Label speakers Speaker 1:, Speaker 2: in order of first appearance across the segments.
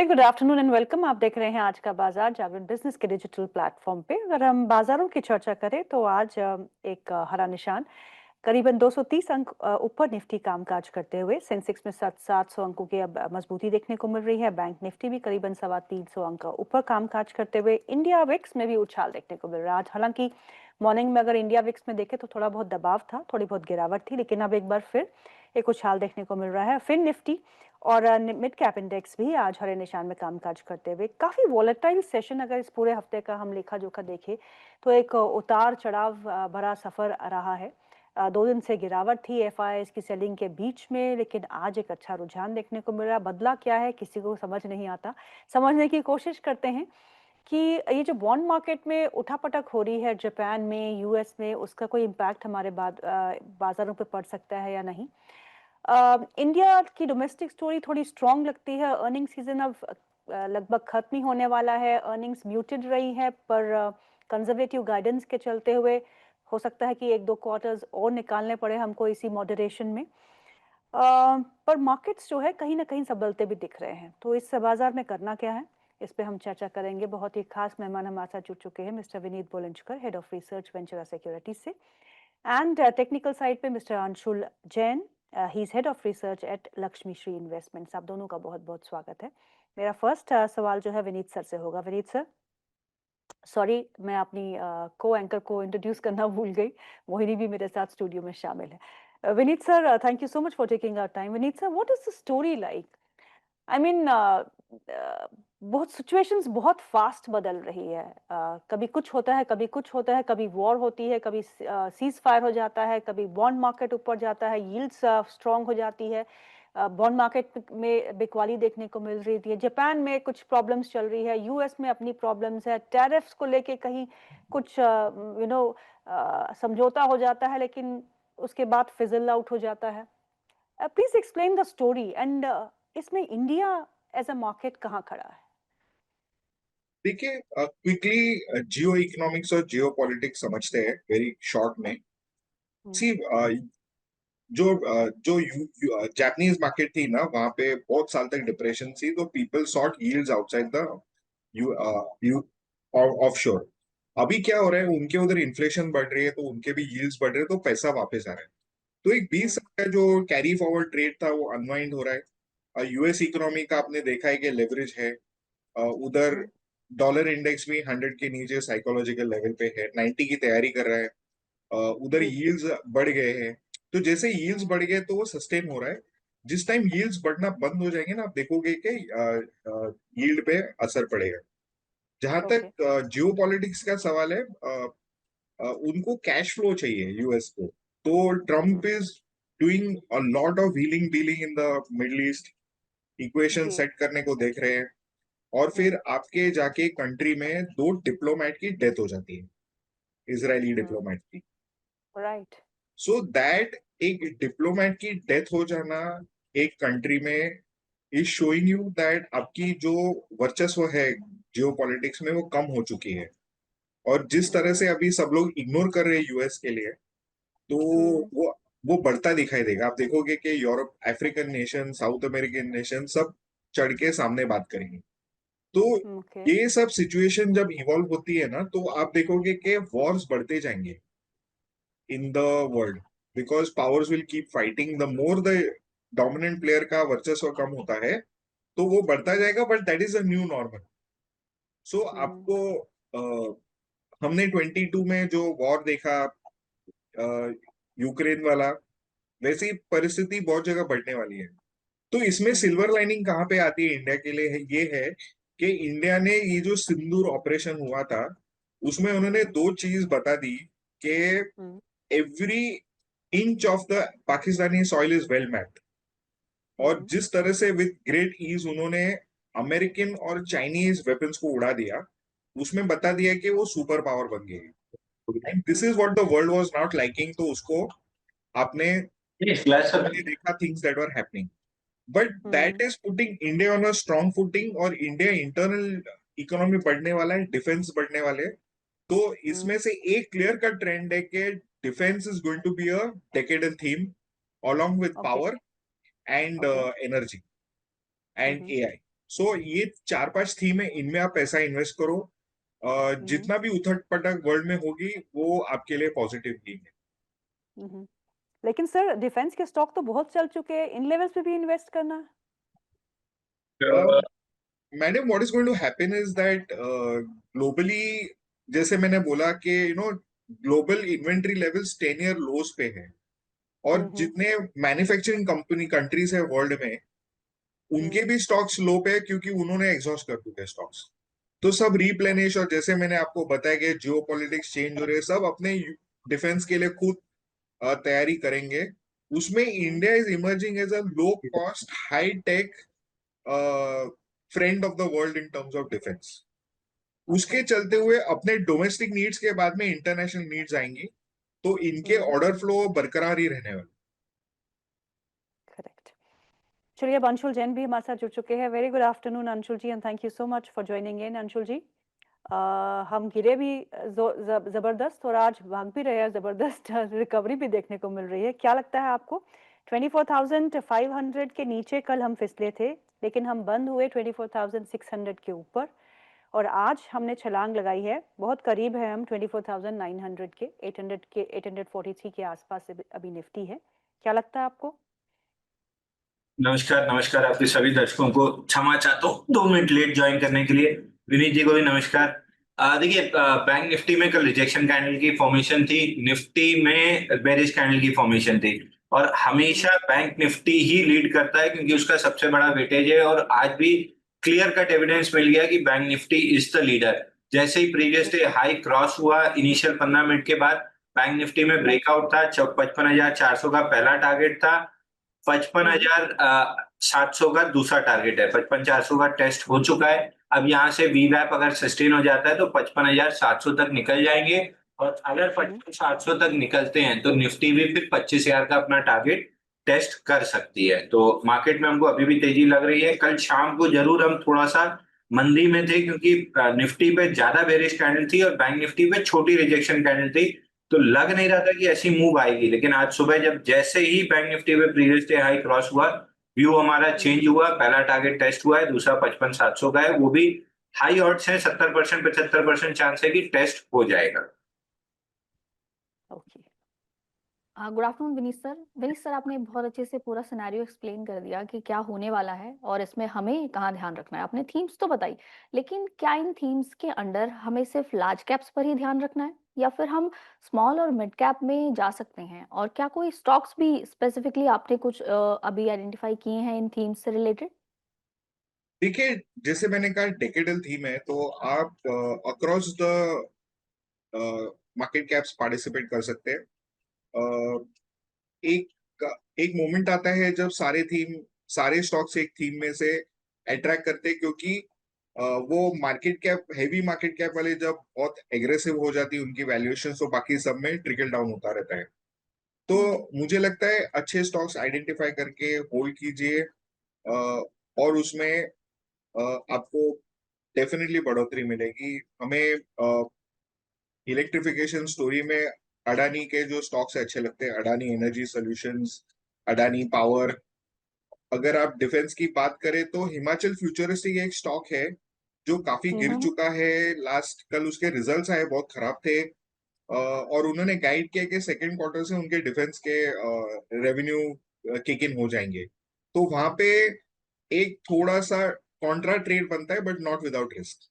Speaker 1: Very good afternoon and welcome. आप देख रहे हैं आज का बाजार जागरण बिजनेस के डिजिटल प्लेटफॉर्म पे। अगर हम बाजारों की चर्चा करें तो आज एक हरा निशान करीबन 230 अंक ऊपर निफ्टी कामकाज करते हुए। सेंसेक्स में 700 अंकों की अब मजबूती देखने को मिल रही है। बैंक निफ्टी भी करीबन 325 अंक ऊपर कामकाज करते हुए। इंडिया विक्स में भी उछाल देखने को मिल रहा है आज। हालांकि मॉर्निंग में अगर इंडिया विक्स में देखें तो थोड़ा बहुत दबाव था, थोड़ी बहुत गिरावट थी, लेकिन अब एक बार फिर एक उछाल देखने को मिल रहा है। फिर निफ्टी और मिड कैप इंडेक्स भी आज हरे निशान में कामकाज करते हुए। काफी वॉलेटाइल सेशन अगर इस पूरे हफ्ते का हम लेखा जोखा देखें तो एक उतार चढ़ाव भरा सफर रहा है। 2 दिन से गिरावट थी एफआईआईज की सेलिंग के बीच में, लेकिन आज एक अच्छा रुझान देखने को मिल रहा है। बदला क्या है किसी को समझ नहीं आता। समझने की कोशिश करते हैं कि ये जो बॉन्ड मार्केट में उठापटक हो रही है जापान में, यूएस में, उसका कोई इम्पैक्ट हमारे बाजारों पे पड़ सकता है या नहीं। इंडिया की डोमेस्टिक स्टोरी थोड़ी स्ट्रांग लगती है। अर्निंग सीजन अब लगभग खत्म ही होने वाला है। अर्निंग्स म्यूटेड रही है, पर कंजर्वेटिव गाइडेंस के चलते हुए हो सकता है कि 1-2 क्वार्टर्स और निकालने पड़े हमको इसी मॉडरेशन में। पर मार्केट्स जो है कहीं ना कहीं संभलते भी दिख रहे हैं। तो इस बाजार में करना क्या है, इस पे हम चर्चा करेंगे। बहुत ही खास मेहमान हमारे साथ जुड़ चुके हैं, mister Vineet Bolanjkar, head of research Ventura securities से, एंड टेक्निकल साइड पे mister Anshul Jain, he is head of research at Laxmi Shree investments. आप दोनों का बहुत बहुत स्वागत है। मेरा फर्स्ट सवाल जो है विनीत सर से होगा। विनीत सर, सॉरी मैं अपनी को एंकर को इंट्रोड्यूस करना भूल गई। मोहिनी भी मेरे साथ स्टूडियो में शामिल है। Vineet sir, thank you so much for taking our time. Vineet sir, what is the story like? I mean बहुत सिचुएशंस बहुत फास्ट बदल रही है। कभी कुछ होता है, कभी कुछ होता है, कभी वॉर होती है, कभी सीज फायर हो जाता है, कभी बॉन्ड मार्केट ऊपर जाता है, यील्ड्स स्ट्रांग हो जाती है। बॉन्ड मार्केट में बिकवाली देखने को मिल रही थी। जापान में कुछ प्रॉब्लम्स चल रही है, यूएस में अपनी प्रॉब्लम्स है, टैरिफ्स को लेके कहीं कुछ समझौता हो जाता है, लेकिन उसके बाद फिजल आउट हो जाता है। Please explain the story and इसमें इंडिया एज अ मार्केट कहाँ खड़ा है?
Speaker 2: देखिए, क्विकली जियो इकोनॉमिक्स और जियो पॉलिटिक्स समझते हैं वेरी शॉर्ट में।
Speaker 1: हम्म,
Speaker 2: सी जो जापानीज मार्केट थी ना, वहां पे बहुत साल तक डिप्रेशन थी, तो people sought yields outside the U U offshore. अभी क्या हो रहा है, उनके उधर इन्फ्लेशन बढ़ रही है तो उनके भी यील्ड्स बढ़ रहे हैं, तो पैसा वापस आ रहा है। तो एक 20
Speaker 1: हम्म,
Speaker 2: साल का जो कैरी फॉरवर्ड ट्रेड था वो अनवाइंड हो रहा है। यूएस इकोनॉमी का आपने देखा है कि लेवरेज है। उधर
Speaker 1: हम्म,
Speaker 2: डॉलर इंडेक्स भी 100 के नीचे साइकोलॉजिकल लेवल पे है, 90 की तैयारी कर रहा है। उधर
Speaker 1: जी,
Speaker 2: यील्ड्स बढ़ गए हैं। तो जैसे यील्ड्स
Speaker 1: हम्म,
Speaker 2: बढ़ गए तो वो सस्टेन हो रहा है। जिस टाइम यील्ड्स बढ़ना बंद हो जाएंगे ना, आप देखोगे कि यील्ड पे असर पड़ेगा। जहां
Speaker 1: ओके,
Speaker 2: तक जियो पॉलिटिक्स का सवाल है, उनको कैश फ्लो चाहिए यूएस को। तो Trump is doing a lot of wheeling dealing in the Middle East, equation
Speaker 1: ji,
Speaker 2: set करने को देख रहे हैं। और
Speaker 1: हम्म,
Speaker 2: फिर आपके जाके कंट्री में 2 डिप्लोमेट की डेथ हो जाती है, इजरायली
Speaker 1: हम्म,
Speaker 2: डिप्लोमेट की।
Speaker 1: राइट,
Speaker 2: सो दैट एक डिप्लोमेट की डेथ हो जाना एक कंट्री में इज शोइंग यू दैट आपकी जो वर्चस्व है जियो पॉलिटिक्स में वो कम हो चुकी है। और जिस तरह
Speaker 1: हम्म,
Speaker 2: से अभी सब लोग इग्नोर कर रहे हैं यूएस के लिए, तो
Speaker 1: हम्म,
Speaker 2: वो बढ़ता दिखाई देगा। आप देखोगे कि Europe, African nation, south American nation सब चढ़ के सामने बात करेंगे। तो
Speaker 1: ओके,
Speaker 2: ये सब सिचुएशन जब इवॉल्व होती है ना, तो आप देखोगे कि वॉर्स बढ़ते जाएंगे in the world, because powers will keep fighting. The more the dominant player का वर्चस्व कम होता है, तो वो बढ़ता जाएगा। But that is a new normal. So
Speaker 1: hmm,
Speaker 2: आपको हमने 22 में जो वॉर देखा, यूक्रेन वाला, वैसी परिस्थिति बहुत जगह बढ़ने वाली है। तो इसमें
Speaker 1: हम्म,
Speaker 2: सिल्वर लाइनिंग कहाँ पे आती है इंडिया के लिए, है ये है कि इंडिया ने ये जो सिंदूर ऑपरेशन हुआ था, उसमें उन्होंने
Speaker 1: हम्म,
Speaker 2: 2 चीज बता दी कि
Speaker 1: hmm,
Speaker 2: every inch of the Pakistani soil is well mapped. और
Speaker 1: हम्म,
Speaker 2: जिस तरह से विद ग्रेट ईज उन्होंने अमेरिकन और चाइनीज वेपन्स को उड़ा दिया, उसमें बता
Speaker 1: हम्म,
Speaker 2: दिया कि वो सुपर पावर बन गई। And this is
Speaker 1: hmm,
Speaker 2: what the world was not liking. तो उसको आपने देखा things that were happening. But that
Speaker 1: hmm,
Speaker 2: is putting India on a strong footing. और इंडिया इंटरनल इकोनॉमी बढ़ने वाला है, डिफेंस बढ़ने वाले हैं। तो
Speaker 1: हम्म,
Speaker 2: इसमें से एक क्लियर कट ट्रेंड है कि defence is going to be a decadal theme, along with
Speaker 1: okay,
Speaker 2: power and
Speaker 1: okay,
Speaker 2: energy and
Speaker 1: hmm,
Speaker 2: AI. So ये 4-5 थीम है, इनमें आप पैसा इन्वेस्ट करो। जितना भी उथक पटक वर्ल्ड में होगी वो आपके लिए पॉजिटिव थीम
Speaker 1: हम्म। लेकिन सर डिफेंस के स्टॉक तो बहुत चल चुके हैं, इन लेवल्स पे भी इन्वेस्ट करना है।
Speaker 2: है। Madam, what is going to happen is that globally, जैसे मैंने बोला कि global inventory levels 10 year lows पे है, और
Speaker 1: हम्म।
Speaker 2: जितने मैन्युफैक्चरिंग कंपनी कंट्रीज है वर्ल्ड में, उनके भी स्टॉक्स लो पे है, क्योंकि उन्होंने एग्जॉस्ट कर चुके स्टॉक्स। तो सब रीप्लेनिश, और जैसे मैंने आपको बताया कि जियो पॉलिटिक्स चेंज हो रहे हैं, सब अपने डिफेंस के लिए खुद तैयारी करेंगे। उसमें India is emerging as a low cost high tech friend of the world in terms of defence. उसके चलते हुए अपने डोमेस्टिक नीड्स के बाद में इंटरनेशनल नीड्स आएंगी, तो इनके ऑर्डर फ्लो बरकरार ही रहने वाले।
Speaker 1: करेक्ट। चलिए, अब अंशुल जैन भी हमारे साथ जुड़ चुके हैं। Very good afternoon Anshul ji, and thank you so much for joining in. Anshul ji, हम गिरे भी जबरदस्त, और आज भाग भी रहे हैं जबरदस्त। रिकवरी भी देखने को मिल रही है। क्या लगता है आपको? 24,500 के नीचे कल हम फिसले थे, लेकिन हम बंद हुए 24,600 के ऊपर, और आज हमने छलांग लगाई है, बहुत करीब है हम 24,900 के, 843 के आसपास अभी निफ्टी है। क्या लगता है आपको?
Speaker 3: नमस्कार, नमस्कार आपके सभी दर्शकों को। क्षमा चाहता हूँ 2 मिनट लेट ज्वाइन करने के लिए। विनीत जी को भी नमस्कार। देखिए, बैंक निफ्टी में कल रिजेक्शन कैंडल की फॉर्मेशन थी, निफ्टी में बेरिश कैंडल की फॉर्मेशन थी, और हमेशा बैंक निफ्टी ही लीड करता है क्योंकि उसका सबसे बड़ा वेटेज है, और आज भी क्लियर कट एविडेंस मिल गया कि bank Nifty is the leader. जैसे ही प्रीवियस डे हाई क्रॉस हुआ, इनिशियल 15 मिनट के बाद बैंक निफ्टी में ब्रेकआउट था। 55,400 का पहला टारगेट था, 55,700 का दूसरा टारगेट है। 55,400 का टेस्ट हो चुका है। अब यहाँ से वीवैप अगर सस्टेन हो जाता है तो 55,700 तक निकल जाएंगे, और अगर 55,700 तक निकलते हैं तो निफ्टी भी फिर 25,000 का अपना टारगेट टेस्ट कर सकती है। तो मार्केट में हमको अभी भी तेजी लग रही है। कल शाम को जरूर हम थोड़ा सा मंदी में थे क्योंकि निफ्टी पे ज्यादा बेरिश कैंडल थी और बैंक निफ्टी पे छोटी रिजेक्शन कैंडल थी, तो लग नहीं रहा था कि ऐसी मूव आएगी। लेकिन आज सुबह जब जैसे ही बैंक निफ्टी पे प्रीवियस डे हाई क्रॉस हुआ, व्यू हमारा चेंज हुआ। पहला टारगेट टेस्ट हुआ है, दूसरा 55,700 का है, वो भी हाई ऑड्स है। 70% 75% चांस है कि टेस्ट हो जाएगा।
Speaker 1: Okay.
Speaker 4: Good afternoon Vineet sir. Vineet sir, आपने बहुत अच्छे से पूरा सिनेरियो एक्सप्लेन कर दिया कि क्या होने वाला है और इसमें हमें कहाँ ध्यान रखना है। आपने थीम्स तो बताई, लेकिन क्या इन थीम्स के अंडर हमें सिर्फ लार्ज कैप्स पर ही ध्यान रखना है, या फिर हम स्मॉल और मिड कैप में जा सकते हैं? और क्या कोई स्टॉक्स भी स्पेसिफिकली आपने कुछ अभी आइडेंटिफाई किए हैं इन थीम्स से रिलेटेड?
Speaker 2: देखिए, जैसे मैंने कहा डेकेडल थीम है, तो आप across the market caps participate कर सकते हैं। एक एक मोमेंट आता है जब सारे स्टॉक्स एक थीम में से अट्रैक्ट करते हैं, क्योंकि वो market cap, heavy market cap वाले जब बहुत एग्रेसिव हो जाती है उनकी वैल्यूएशन, तो बाकी सब में ट्रिकल डाउन होता रहता है। तो मुझे लगता है अच्छे स्टॉक्स आइडेंटिफाई करके होल्ड कीजिए, और उसमें आपको डेफिनेटली बढ़ोतरी मिलेगी। हमें इलेक्ट्रिफिकेशन स्टोरी में अडानी के जो स्टॉक्स अच्छे लगते हैं, Adani energy solutions, Adani power. अगर आप डिफेंस की बात करें तो हिमाचल फ्यूचरिस्टिक एक स्टॉक है जो काफी गिर चुका है। लास्ट कल उसके रिजल्ट्स आए, बहुत खराब थे, और उन्होंने गाइड किया कि सेकेंड क्वार्टर से उनके डिफेंस के रेवेन्यू किक इन हो जाएंगे। तो वहां पे एक थोड़ा सा कॉन्ट्रा ट्रेड बनता है, बट नॉट विदाउट रिस्क।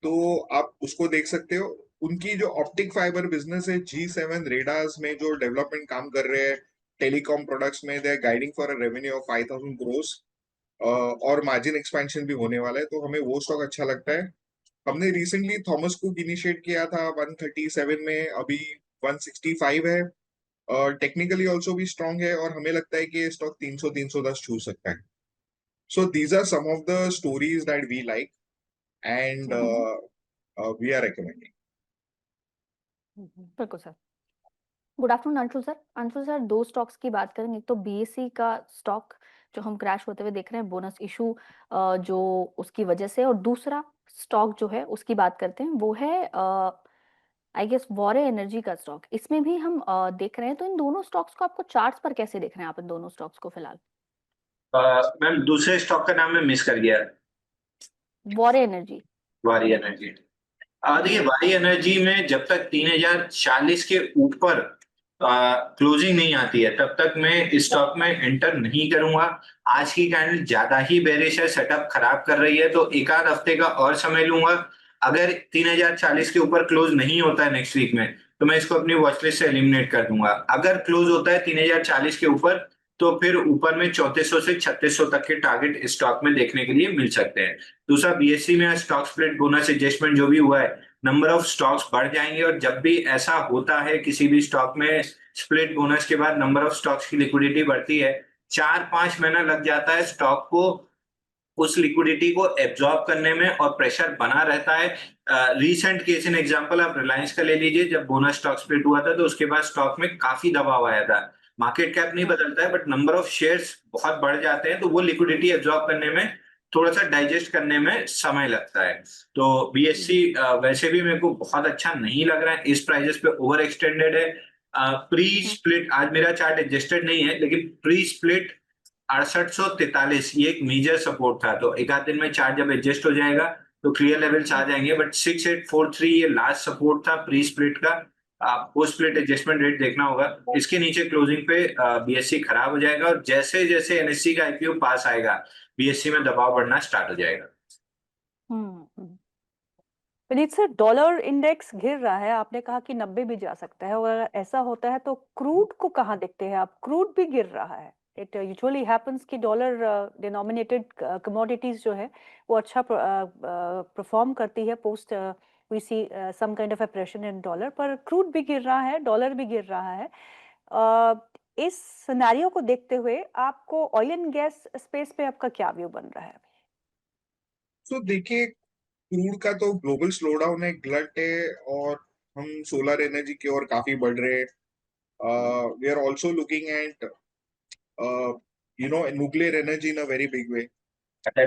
Speaker 2: तो आप उसको देख सकते हो। उनकी जो ऑप्टिक फाइबर बिजनेस है, G7 रेडार्स में जो डेवलपमेंट काम कर रहे हैं, टेलीकॉम प्रोडक्ट्स में, they are guiding for a revenue of 5,000 crores, और मार्जिन एक्सपेंशन भी होने वाला है, तो हमें वो स्टॉक अच्छा लगता है। हमने रिसेंटली थॉमस कुक इनिशिएट किया था 137 में, अभी 165 है। टेक्निकली ऑल्सो भी स्ट्रांग है, और हमें लगता है कि ये स्टॉक 300-310 छू सकता है। So these are some of the stories that we like, and we are recommending.
Speaker 4: बिल्कुल sir. Good afternoon Anshul sir. Anshul sir, दो स्टॉक्स की बात करेंगे। एक तो बीएसई का स्टॉक जो हम क्रैश होते हुए देख रहे हैं, बोनस इशू जो उसकी वजह से, और दूसरा स्टॉक जो है उसकी बात करते हैं, वो है आई गेस वॉरे एनर्जी का स्टॉक। इसमें भी हम देख रहे हैं, तो इन दोनों स्टॉक्स को आपको चार्ट्स पर कैसे देख रहे हैं आप इन दोनों स्टॉक्स को फिलहाल?
Speaker 3: मैम, दूसरे स्टॉक का नाम मैं मिस कर गया।
Speaker 4: War energy.
Speaker 3: वारी एनर्जी। देखिए वारी एनर्जी में जब तक 3040 के ऊपर क्लोजिंग नहीं आती है तब तक मैं स्टॉक में एंटर नहीं करूंगा। आज की कैंडल ज्यादा ही बेरिश है, सेटअप खराब कर रही है, तो एक आध हफ्ते का और समय लूंगा। अगर 3040 के ऊपर क्लोज नहीं होता है नेक्स्ट वीक में तो मैं इसको अपनी वॉचलिस्ट से एलिमिनेट कर दूंगा। अगर क्लोज होता है 3040 के ऊपर तो फिर ऊपर में 3400 से 3600 तक के टारगेट स्टॉक में देखने के लिए मिल सकते हैं। दूसरा बीएससी में स्टॉक स्प्लिट बोनस एडजस्टमेंट जो भी हुआ है, नंबर ऑफ स्टॉक्स बढ़ जाएंगे, और जब भी ऐसा होता है किसी भी स्टॉक में स्प्लिट बोनस के बाद नंबर ऑफ स्टॉक्स की लिक्विडिटी बढ़ती है, 4-5 महीना लग जाता है स्टॉक को उस लिक्विडिटी को एब्जॉर्ब करने में, और प्रेशर बना रहता है। रीसेंट केस इन एग्जांपल आप रिलायंस का ले लीजिए, जब बोनस स्टॉक स्प्लिट हुआ था तो उसके बाद स्टॉक में काफी दबाव आया था। मार्केट कैप नहीं बदलता है बट नंबर ऑफ शेयर्स बहुत बढ़ जाते हैं, तो वो लिक्विडिटी एब्जॉर्ब करने में, थोड़ा सा डाइजेस्ट करने में समय लगता है। तो बीएससी वैसे भी मेरे को बहुत अच्छा नहीं लग रहा है, इस प्राइजेस पे ओवर एक्सटेंडेड है। प्री स्प्लिट, आज मेरा चार्ट एडजस्टेड नहीं है लेकिन प्री स्प्लिट 6843 ये एक मेजर सपोर्ट था, तो एक आध दिन में चार्ट जब एडजस्ट हो जाएगा तो क्लियर लेवल्स आ जाएंगे, बट 6843 ये लास्ट सपोर्ट था प्री स्प्लिट का। आपको स्प्लिट एडजस्टमेंट रेट देखना होगा, इसके नीचे क्लोजिंग पे बीएससी खराब हो जाएगा, और जैसे जैसे एनएससी का आईपीओ पास आएगा बीएससी में दबाव बढ़ना स्टार्ट हो जाएगा।
Speaker 1: विनीत सर, डॉलर इंडेक्स गिर रहा है, आपने कहा कि 90 भी जा सकता है, और अगर ऐसा होता है तो क्रूड को कहाँ देखते हैं आप? क्रूड भी गिर रहा है। इट यूजुअली हैपेंस कि डॉलर डिनोमिनेटेड कमोडिटीज जो है वो अच्छा परफॉर्म करती है post we see some kind of a pressure in dollar, पर क्रूड भी गिर रहा है, डॉलर भी गिर रहा है। इस सिनेरियो को देखते हुए आपको ऑयल एंड गैस स्पेस पे आपका क्या व्यू बन रहा है?
Speaker 2: तो देखिए, क्रूड का तो ग्लोबल स्लोडाउन है, ग्लट है, और हम सोलर एनर्जी की ओर काफी बढ़ रहे हैं। We are also looking at nuclear energy in a very big way. So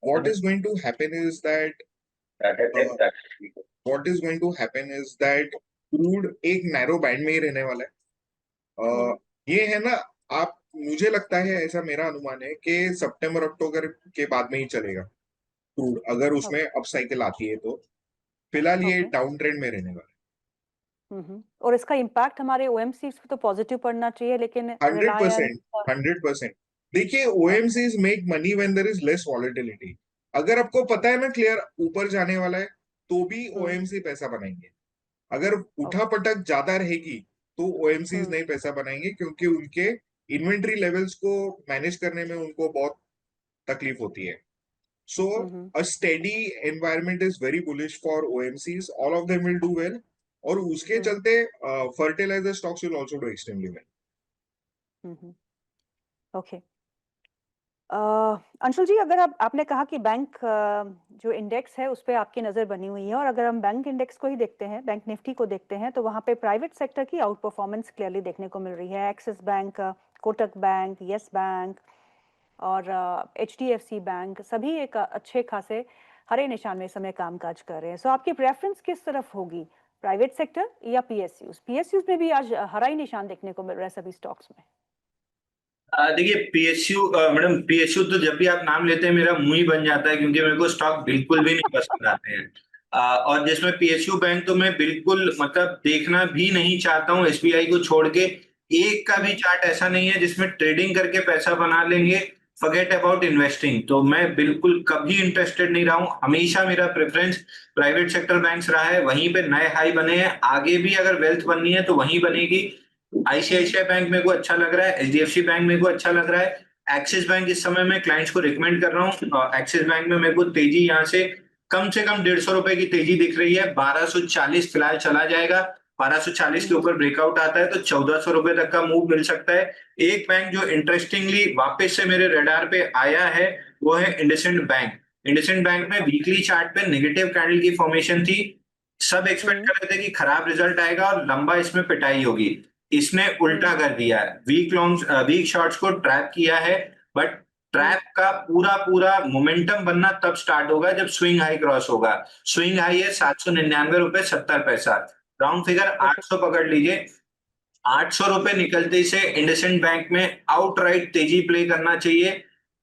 Speaker 2: what is going to happen is that crude एक नैरो बैंड में ही रहने वाला है। ये है ना, आप, मुझे लगता है, ऐसा मेरा अनुमान है कि सितंबर अक्टूबर के बाद में ही चलेगा क्रूड, अगर उसमें अप साइकिल आती है तो। फिलहाल ये डाउन ट्रेंड में रहने वाला है।
Speaker 1: और इसका इम्पैक्ट हमारे ओएमसीज पे तो पॉजिटिव पड़ना चाहिए, लेकिन
Speaker 2: 100%। देखिए, OMCs make money when there is less volatility. अगर आपको पता है ना क्लियर ऊपर जाने वाला है तो भी ओएमसी पैसा बनाएंगे। अगर उठा पटक ज्यादा रहेगी तो ओएमसीज नहीं पैसा बनाएंगे, क्योंकि उनके इन्वेंट्री लेवल्स को मैनेज करने में उनको बहुत तकलीफ होती है। So a steady environment is very bullish for OMCs. All of them will do well. और उसके चलते fertilizer stocks will also do extremely well.
Speaker 1: Okay. Anshul ji, अगर आपने कहा कि बैंक जो इंडेक्स है उस पर आपकी नजर बनी हुई है, और अगर हम बैंक इंडेक्स को ही देखते हैं, बैंक निफ्टी को देखते हैं, तो वहाँ पे प्राइवेट सेक्टर की आउट परफॉर्मेंस क्लियरली देखने को मिल रही है। Axis bank, Kotak bank, yes bank और एचडीएफसी बैंक सभी एक अच्छे खासे हरे निशान में इस समय कामकाज कर रहे हैं। सो आपकी प्रेफरेंस किस तरफ होगी, प्राइवेट सेक्टर या पीएसयूज? पीएसयूज में भी आज हरा ही निशान देखने को मिल रहा है सभी स्टॉक्स में।
Speaker 3: देखिए पीएसयू, मैडम पीएसयू तो जब भी आप नाम लेते हैं मेरा मुंह ही बन जाता है, क्योंकि मेरे को स्टॉक बिल्कुल भी नहीं पसंद आते हैं। और जिसमें पीएसयू बैंक तो मैं बिल्कुल मतलब देखना भी नहीं चाहता हूँ, एसबीआई को छोड़ के। एक का भी चार्ट ऐसा नहीं है जिसमें ट्रेडिंग करके पैसा बना लेंगे, फॉरगेट अबाउट इन्वेस्टिंग। तो मैं बिल्कुल कभी इंटरेस्टेड नहीं रहा हूँ, हमेशा मेरा प्रेफरेंस प्राइवेट सेक्टर बैंक्स रहा है, वहीं पे नए हाई बने हैं, आगे भी अगर वेल्थ बननी है तो वहीं बनेगी। आईसीआईसीआई बैंक मेरे को अच्छा लग रहा है, एचडीएफसी बैंक मेरे को अच्छा लग रहा है। एक्सिस बैंक इस समय मैं क्लाइंट्स को रिकमेंड कर रहा हूँ। एक्सिस बैंक में मेरे को तेजी यहाँ से कम 150 रुपए की तेजी दिख रही है। 1240 फिलहाल चला जाएगा, 1240 के ऊपर ब्रेकआउट आता है तो 1400 रुपए तक का मूव मिल सकता है। एक बैंक जो इंटरेस्टिंगली वापस से मेरे रडार पे आया है वो है इंडसइंड बैंक। इंडसइंड बैंक में वीकली चार्ट पे नेगेटिव कैंडल की फॉर्मेशन थी, सब एक्सपेक्ट कर रहे थे कि खराब रिजल्ट आएगा और लंबा इसमें पिटाई होगी, इसने उल्टा कर दिया है। वीक शॉर्ट्स को ट्रैप किया है, बट ट्रैप का पूरा मोमेंटम बनना तब स्टार्ट होगा जब स्विंग हाई क्रॉस होगा। स्विंग हाई है 799 रुपए 70 पैसा, राउंड फिगर 800 पकड़ लीजिए। 800 रुपए निकलते से इंडसइंड बैंक में आउटराइट तेजी प्ले करना चाहिए।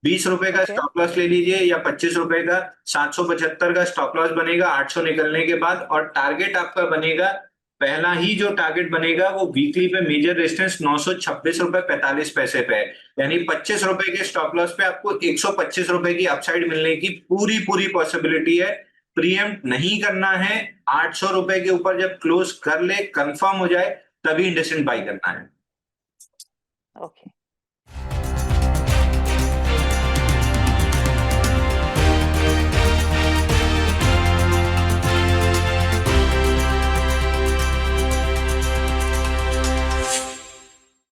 Speaker 3: ₹20 का
Speaker 1: ओके
Speaker 3: स्टॉप लॉस ले लीजिए या ₹25 का। 775 का स्टॉप लॉस बनेगा 800 निकलने के बाद, और टारगेट आपका बनेगा, पहला ही जो टारगेट बनेगा वो वीकली पे मेजर रेजिस्टेंस ₹926.45 पे है, यानी ₹25 के स्टॉप लॉस पे आपको ₹125 की अपसाइड मिलने की पूरी पॉसिबिलिटी है। प्रीएम्प्ट नहीं करना है, ₹800 के ऊपर जब क्लोज कर ले, कंफर्म हो जाए, तभी इंडस्ट्रियल बाई करना है।
Speaker 1: ओके